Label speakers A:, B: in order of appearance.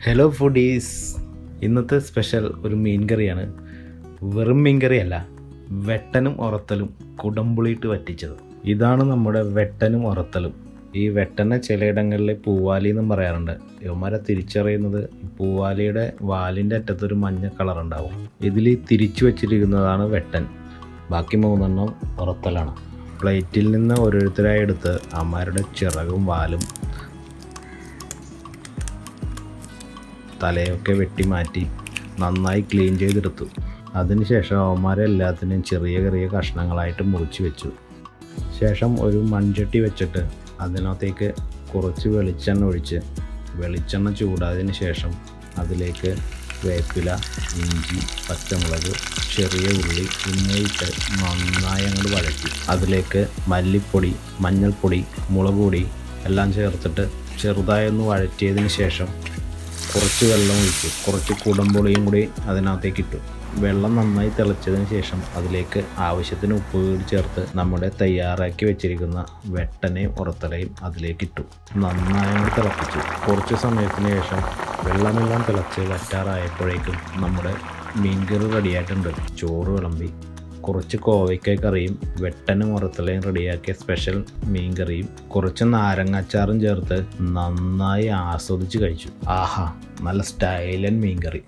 A: Hello foodies, ഇന്നത്തെ special ഒരു മീൻ കറിയാണ്. വെറും മീൻ കറിയല്ല, വെട്ടനും ഉറത്തലും കുടംപുളിയിട്ട് വറ്റിച്ചത്. ഇതാണ് നമ്മുടെ വെട്ടനും ഉറത്തലും. ഈ വെട്ടനെ ചിലയിടങ്ങളിൽ പൂവാലി എന്നും പറയാറുണ്ട്. ഇവന്മാരെ തിരിച്ചറിയുന്നത് പൂവാലിയുടെ വാലിൻ്റെ അറ്റത്തൊരു മഞ്ഞ കളർ ഉണ്ടാവും. ഇതിൽ തിരിച്ചു വച്ചിരിക്കുന്നതാണ് വെട്ടൻ. ബാക്കി 3 ഉറത്തലാണ്. പ്ലേറ്റിൽ നിന്ന് ഓരോരുത്തരായി എടുത്ത് അമ്മമാരുടെ ചിറകും വാലും തലയൊക്കെ വെട്ടി മാറ്റി നന്നായി ക്ലീൻ ചെയ്തെടുത്തു. അതിനുശേഷം അവന്മാരെ എല്ലാത്തിനെയും ചെറിയ ചെറിയ കഷ്ണങ്ങളായിട്ട് മുറിച്ച് വെച്ചു. ശേഷം ഒരു മൺചട്ടി വെച്ചിട്ട് അതിനകത്തേക്ക് കുറച്ച് വെളിച്ചെണ്ണ ഒഴിച്ച് വെളിച്ചെണ്ണ ചൂടായതിന് ശേഷം അതിലേക്ക് വേപ്പില, ഇഞ്ചി, പച്ചമുളക്, ചെറിയ ഉള്ളി എന്നിവയിട്ട് നന്നായി അങ്ങോട്ട് വഴറ്റി അതിലേക്ക് മല്ലിപ്പൊടി, മഞ്ഞൾപ്പൊടി, മുളക് പൊടി എല്ലാം ചേർത്തിട്ട് ചെറുതായൊന്ന് വഴറ്റിയതിന് ശേഷം കുറച്ച് വെള്ളം ഒഴിച്ചു. കുറച്ച് കുടംപുളിയും കൂടി അതിനകത്തേക്ക് ഇട്ടു. വെള്ളം നന്നായി തിളച്ചതിന് ശേഷം അതിലേക്ക് ആവശ്യത്തിന് ഉപ്പ് കൂടി ചേർത്ത് നമ്മുടെ തയ്യാറാക്കി വെച്ചിരിക്കുന്ന വെട്ടനെയും ഉറത്തലയും അതിലേക്ക് ഇട്ടു. നന്നായി തിളപ്പിച്ചു. കുറച്ച് സമയത്തിന് ശേഷം വെള്ളമെല്ലാം തിളച്ച് വറ്റാറായപ്പോഴേക്കും നമ്മുടെ മീൻ കറി റെഡിയായിട്ടുണ്ട്. ചോറ് വിളമ്പി കുറച്ച് കോവയ്ക്ക കറിയും വെട്ടനും ഉറത്തലയും റെഡിയാക്കിയ സ്പെഷ്യൽ മീൻ കറിയും കുറച്ച് നാരങ്ങാച്ചാറും ചേർത്ത് നന്നായി ആസ്വദിച്ച് കഴിച്ചു. ആഹാ, നല്ല സ്റ്റൈലൻ മീൻ കറി.